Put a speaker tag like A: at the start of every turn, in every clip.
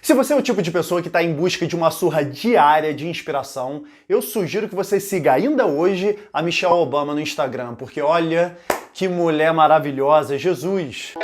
A: Se você é o tipo de pessoa que está em busca de uma surra diária de inspiração, eu sugiro que você siga ainda hoje a Michelle Obama no Instagram, porque olha que mulher maravilhosa, Jesus!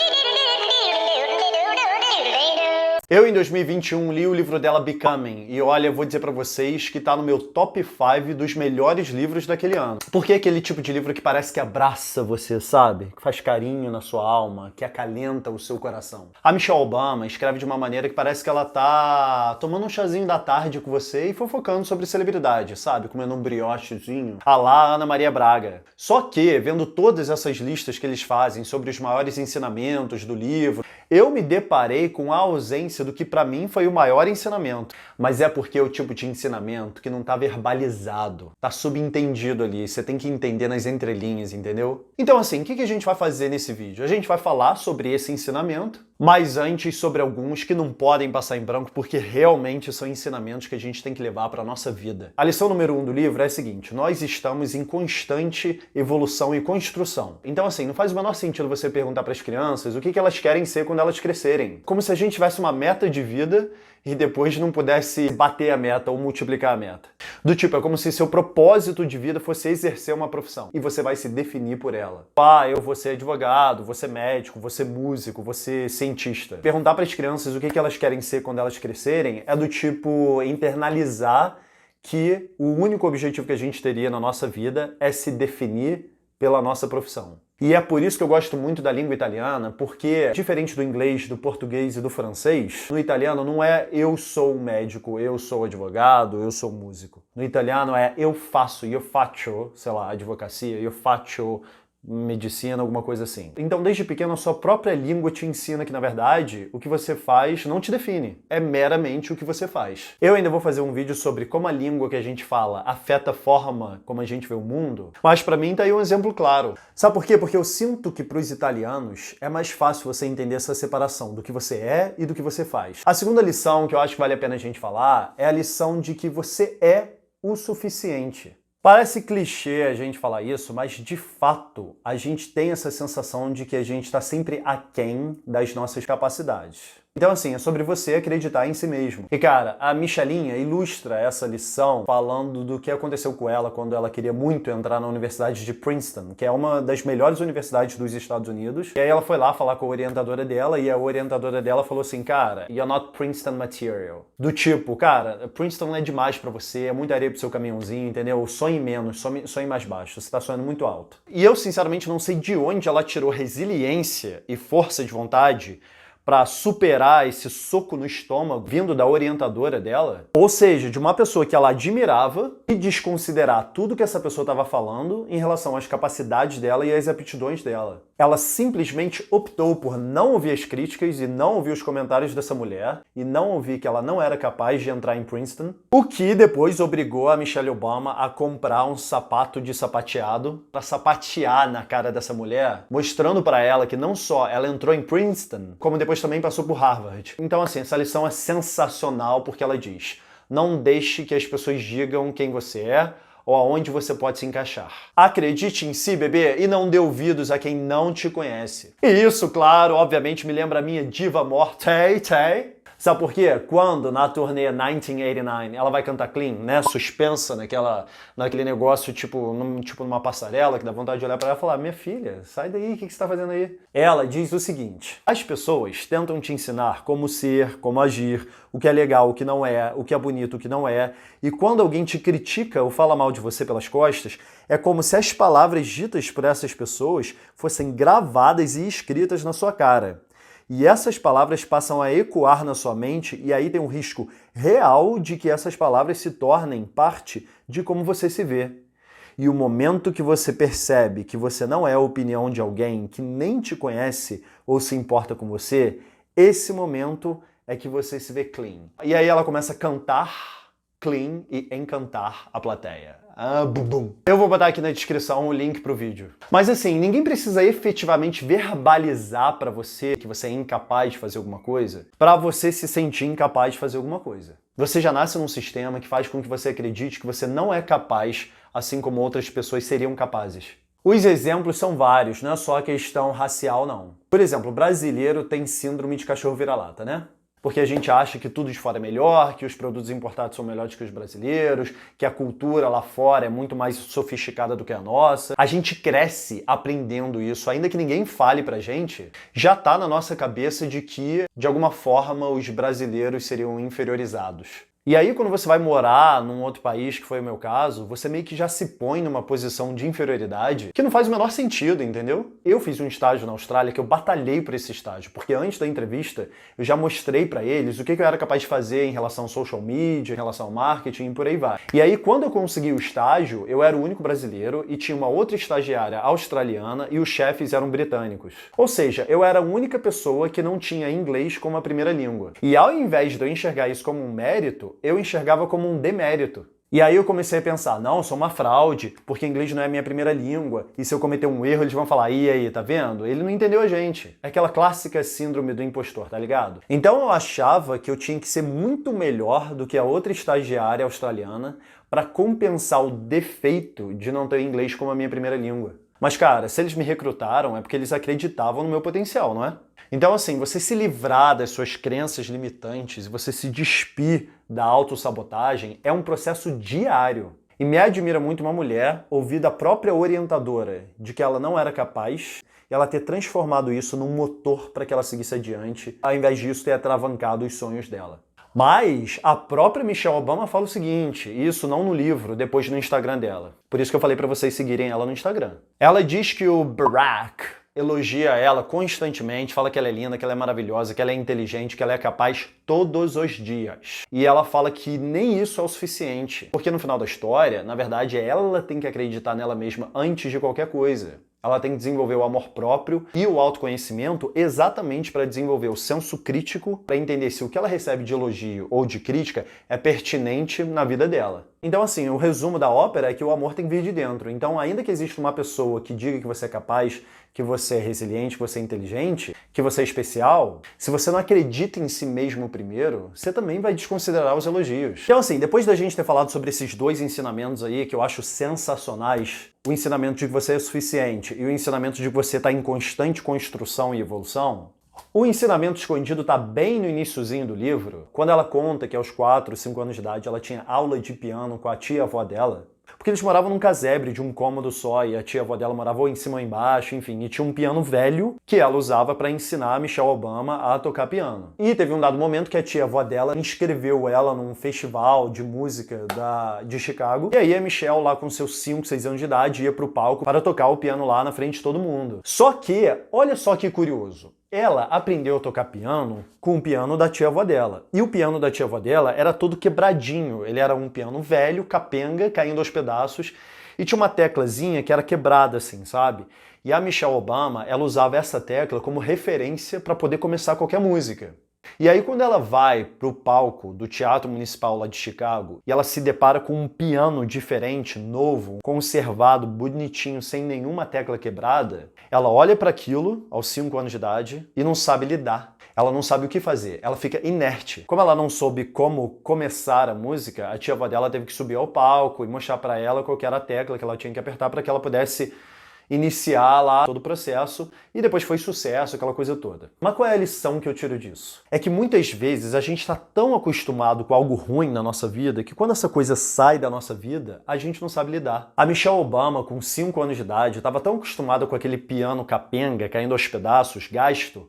A: Eu, em 2021, li o livro dela Becoming, e olha, eu vou dizer pra vocês que tá no meu top 5 dos melhores livros daquele ano. Porque é aquele tipo de livro que parece que abraça você, sabe? Que faz carinho na sua alma, que acalenta o seu coração. A Michelle Obama escreve de uma maneira que parece que ela tá tomando um chazinho da tarde com você e fofocando sobre celebridade, sabe? Comendo um briochezinho, à la Ana Maria Braga. Só que, vendo todas essas listas que eles fazem sobre os maiores ensinamentos do livro, eu me deparei com a ausência do que pra mim foi o maior ensinamento. Mas é porque é o tipo de ensinamento que não tá verbalizado, tá subentendido ali, você tem que entender nas entrelinhas, entendeu? Então assim, o que a gente vai fazer nesse vídeo? A gente vai falar sobre esse ensinamento, mas antes sobre alguns que não podem passar em branco porque realmente são ensinamentos que a gente tem que levar pra nossa vida. A lição número 1 do livro é a seguinte: nós estamos em constante evolução e construção. Então assim, não faz o menor sentido você perguntar para as crianças o que elas querem ser quando elas crescerem. Como se a gente tivesse uma meta de vida e depois não pudesse bater a meta ou multiplicar a meta. Do tipo, é como se seu propósito de vida fosse exercer uma profissão e você vai se definir por ela. Ah, eu vou ser advogado, vou ser médico, vou ser músico, vou ser cientista. Perguntar para as crianças o que elas querem ser quando elas crescerem é do tipo internalizar que o único objetivo que a gente teria na nossa vida é se definir pela nossa profissão. E é por isso que eu gosto muito da língua italiana, porque, diferente do inglês, do português e do francês, no italiano não é eu sou médico, eu sou advogado, eu sou músico. No italiano é eu faço, io faccio, sei lá, advocacia, io faccio medicina, alguma coisa assim. Então, desde pequeno, a sua própria língua te ensina que, na verdade, o que você faz não te define. É meramente o que você faz. Eu ainda vou fazer um vídeo sobre como a língua que a gente fala afeta a forma como a gente vê o mundo, mas pra mim tá aí um exemplo claro. Sabe por quê? Porque eu sinto que pros italianos é mais fácil você entender essa separação do que você é e do que você faz. A segunda lição que eu acho que vale a pena a gente falar é a lição de que você é o suficiente. Parece clichê a gente falar isso, mas de fato a gente tem essa sensação de que a gente está sempre aquém das nossas capacidades. Então assim, é sobre você acreditar em si mesmo. E cara, a Michelinha ilustra essa lição falando do que aconteceu com ela quando ela queria muito entrar na Universidade de Princeton, que é uma das melhores universidades dos Estados Unidos. E aí ela foi lá falar com a orientadora dela e a orientadora dela falou assim: cara, you're not Princeton material. Do tipo, cara, Princeton não é demais pra você, é muita areia pro seu caminhãozinho, entendeu? Sonhe menos, sonhe mais baixo, você tá sonhando muito alto. E eu sinceramente não sei de onde ela tirou resiliência e força de vontade para superar esse soco no estômago vindo da orientadora dela, ou seja, de uma pessoa que ela admirava, e desconsiderar tudo que essa pessoa estava falando em relação às capacidades dela e às aptidões dela. Ela simplesmente optou por não ouvir as críticas e não ouvir os comentários dessa mulher e não ouvir que ela não era capaz de entrar em Princeton, o que depois obrigou a Michelle Obama a comprar um sapato de sapateado para sapatear na cara dessa mulher, mostrando para ela que não só ela entrou em Princeton, como depois também passou por Harvard. Então assim, essa lição é sensacional porque ela diz: não deixe que as pessoas digam quem você é ou aonde você pode se encaixar. Acredite em si, bebê, e não dê ouvidos a quem não te conhece. E isso, claro, obviamente me lembra a minha diva amor, Tay. Sabe por quê? Quando, na turnê 1989, ela vai cantar Clean, né? Suspensa naquele negócio, tipo numa passarela, que dá vontade de olhar pra ela e falar: minha filha, sai daí, o que você tá fazendo aí? Ela diz o seguinte: as pessoas tentam te ensinar como ser, como agir, o que é legal, o que não é, o que é bonito, o que não é, e quando alguém te critica ou fala mal de você pelas costas, é como se as palavras ditas por essas pessoas fossem gravadas e escritas na sua cara. E essas palavras passam a ecoar na sua mente e aí tem um risco real de que essas palavras se tornem parte de como você se vê. E o momento que você percebe que você não é a opinião de alguém que nem te conhece ou se importa com você, esse momento é que você se vê clean. E aí ela começa a cantar Clean e encantar a plateia. Bum. Eu vou botar aqui na descrição o link pro vídeo. Mas assim, ninguém precisa efetivamente verbalizar pra você que você é incapaz de fazer alguma coisa pra você se sentir incapaz de fazer alguma coisa. Você já nasce num sistema que faz com que você acredite que você não é capaz, assim como outras pessoas seriam capazes. Os exemplos são vários, não é só a questão racial, não. Por exemplo, o brasileiro tem síndrome de cachorro vira-lata, né? Porque a gente acha que tudo de fora é melhor, que os produtos importados são melhores que os brasileiros, que a cultura lá fora é muito mais sofisticada do que a nossa. A gente cresce aprendendo isso, ainda que ninguém fale pra gente, já tá na nossa cabeça de que, de alguma forma, os brasileiros seriam inferiorizados. E aí, quando você vai morar num outro país, que foi o meu caso, você meio que já se põe numa posição de inferioridade que não faz o menor sentido, entendeu? Eu fiz um estágio na Austrália que eu batalhei por esse estágio, porque antes da entrevista eu já mostrei pra eles o que eu era capaz de fazer em relação ao social media, em relação ao marketing e por aí vai. E aí, quando eu consegui o estágio, eu era o único brasileiro e tinha uma outra estagiária australiana e os chefes eram britânicos. Ou seja, eu era a única pessoa que não tinha inglês como a primeira língua. E ao invés de eu enxergar isso como um mérito, eu enxergava como um demérito. E aí eu comecei a pensar, não, eu sou uma fraude, porque inglês não é a minha primeira língua, e se eu cometer um erro, eles vão falar, e aí, tá vendo? Ele não entendeu a gente. É aquela clássica síndrome do impostor, tá ligado? Então eu achava que eu tinha que ser muito melhor do que a outra estagiária australiana para compensar o defeito de não ter inglês como a minha primeira língua. Mas, cara, se eles me recrutaram, é porque eles acreditavam no meu potencial, não é? Então, assim, você se livrar das suas crenças limitantes e você se despir da autossabotagem é um processo diário. E me admira muito uma mulher ouvir da própria orientadora de que ela não era capaz e ela ter transformado isso num motor para que ela seguisse adiante, ao invés disso ter atravancado os sonhos dela. Mas a própria Michelle Obama fala o seguinte, isso não no livro, depois no Instagram dela. Por isso que eu falei para vocês seguirem ela no Instagram. Ela diz que o Barack elogia ela constantemente, fala que ela é linda, que ela é maravilhosa, que ela é inteligente, que ela é capaz todos os dias. E ela fala que nem isso é o suficiente, porque no final da história, na verdade, ela tem que acreditar nela mesma antes de qualquer coisa. Ela tem que desenvolver o amor próprio e o autoconhecimento exatamente para desenvolver o senso crítico, para entender se o que ela recebe de elogio ou de crítica é pertinente na vida dela. Então, assim, o resumo da ópera é que o amor tem que vir de dentro. Então, ainda que exista uma pessoa que diga que você é capaz, que você é resiliente, que você é inteligente, que você é especial, se você não acredita em si mesmo primeiro, você também vai desconsiderar os elogios. Então, assim, depois da gente ter falado sobre esses dois ensinamentos aí, que eu acho sensacionais, o ensinamento de que você é suficiente e o ensinamento de que você está em constante construção e evolução, o ensinamento escondido está bem no iniciozinho do livro, quando ela conta que aos 4, 5 anos de idade ela tinha aula de piano com a tia-avó dela, porque eles moravam num casebre de um cômodo só e a tia-avó dela morava ou em cima ou embaixo, enfim, e tinha um piano velho que ela usava para ensinar a Michelle Obama a tocar piano. E teve um dado momento que a tia-avó dela inscreveu ela num festival de música de Chicago, e aí a Michelle lá com seus 5, 6 anos de idade ia pro palco para tocar o piano lá na frente de todo mundo. Só que, olha só que curioso, ela aprendeu a tocar piano com o piano da tia-avó dela. E o piano da tia-avó dela era todo quebradinho. Ele era um piano velho, capenga, caindo aos pedaços. E tinha uma teclazinha que era quebrada assim, sabe? E a Michelle Obama, ela usava essa tecla como referência para poder começar qualquer música. E aí quando ela vai pro palco do Teatro Municipal lá de Chicago e ela se depara com um piano diferente, novo, conservado, bonitinho, sem nenhuma tecla quebrada, ela olha para aquilo aos 5 anos de idade e não sabe lidar. Ela não sabe o que fazer, ela fica inerte. Como ela não soube como começar a música, a tia-avó dela teve que subir ao palco e mostrar para ela qual que era a tecla que ela tinha que apertar para que ela pudesse iniciar lá todo o processo e depois foi sucesso, aquela coisa toda. Mas qual é a lição que eu tiro disso? É que muitas vezes a gente está tão acostumado com algo ruim na nossa vida que quando essa coisa sai da nossa vida, a gente não sabe lidar. A Michelle Obama, com 5 anos de idade, estava tão acostumada com aquele piano capenga caindo aos pedaços, gasto,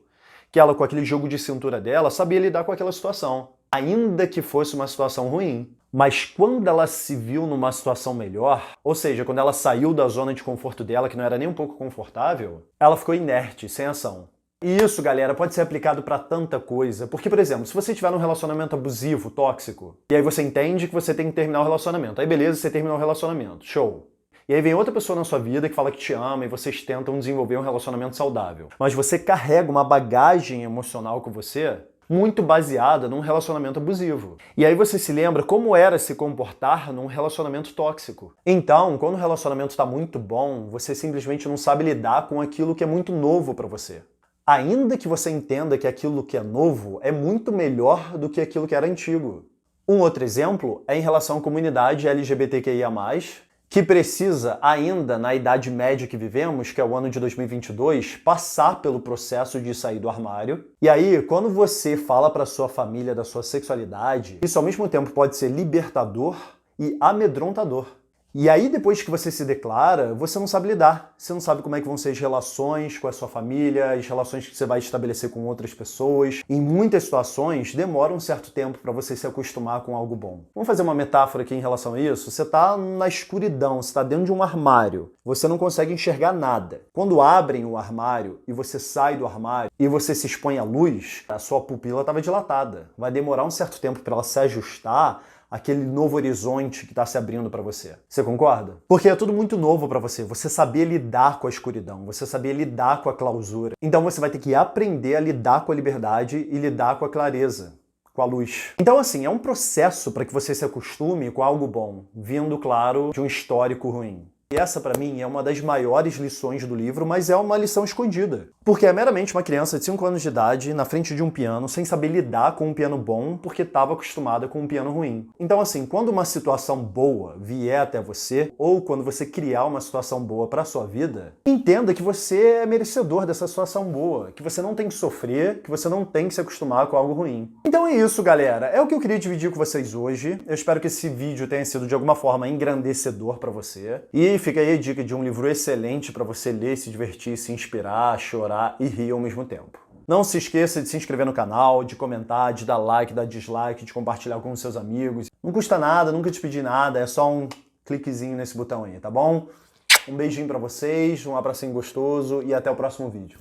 A: que ela, com aquele jogo de cintura dela, sabia lidar com aquela situação, ainda que fosse uma situação ruim. Mas quando ela se viu numa situação melhor, ou seja, quando ela saiu da zona de conforto dela, que não era nem um pouco confortável, ela ficou inerte, sem ação. E isso, galera, pode ser aplicado para tanta coisa. Porque, por exemplo, se você tiver num relacionamento abusivo, tóxico, e aí você entende que você tem que terminar o relacionamento. Aí beleza, você terminou o relacionamento, show. E aí vem outra pessoa na sua vida que fala que te ama e vocês tentam desenvolver um relacionamento saudável. Mas você carrega uma bagagem emocional com você muito baseada num relacionamento abusivo. E aí você se lembra como era se comportar num relacionamento tóxico. Então, quando o relacionamento está muito bom, você simplesmente não sabe lidar com aquilo que é muito novo para você. Ainda que você entenda que aquilo que é novo é muito melhor do que aquilo que era antigo. Um outro exemplo é em relação à comunidade LGBTQIA+, que precisa ainda, na idade média que vivemos, que é o ano de 2022, passar pelo processo de sair do armário. E aí, quando você fala para sua família da sua sexualidade, isso ao mesmo tempo pode ser libertador e amedrontador. E aí, depois que você se declara, você não sabe lidar. Você não sabe como é que vão ser as relações com a sua família, as relações que você vai estabelecer com outras pessoas. Em muitas situações, demora um certo tempo para você se acostumar com algo bom. Vamos fazer uma metáfora aqui em relação a isso? Você está na escuridão, você está dentro de um armário. Você não consegue enxergar nada. Quando abrem o armário e você sai do armário e você se expõe à luz, a sua pupila estava dilatada. Vai demorar um certo tempo para ela se ajustar aquele novo horizonte que está se abrindo para você. Você concorda? Porque é tudo muito novo para você. Você sabia lidar com a escuridão, você sabia lidar com a clausura. Então você vai ter que aprender a lidar com a liberdade e lidar com a clareza, com a luz. Então assim, é um processo para que você se acostume com algo bom, vindo, claro, de um histórico ruim. E essa, para mim, é uma das maiores lições do livro, mas é uma lição escondida. Porque é meramente uma criança de 5 anos de idade, na frente de um piano, sem saber lidar com um piano bom, porque estava acostumada com um piano ruim. Então, assim, quando uma situação boa vier até você, ou quando você criar uma situação boa para a sua vida, entenda que você é merecedor dessa situação boa, que você não tem que sofrer, que você não tem que se acostumar com algo ruim. Então é isso, galera. É o que eu queria dividir com vocês hoje. Eu espero que esse vídeo tenha sido, de alguma forma, engrandecedor para você. E fica aí a dica de um livro excelente para você ler, se divertir, se inspirar, chorar e rir ao mesmo tempo. Não se esqueça de se inscrever no canal, de comentar, de dar like, dar dislike, de compartilhar com os seus amigos. Não custa nada, nunca te pedi nada, é só um cliquezinho nesse botão aí, tá bom? Um beijinho para vocês, um abracinho gostoso e até o próximo vídeo.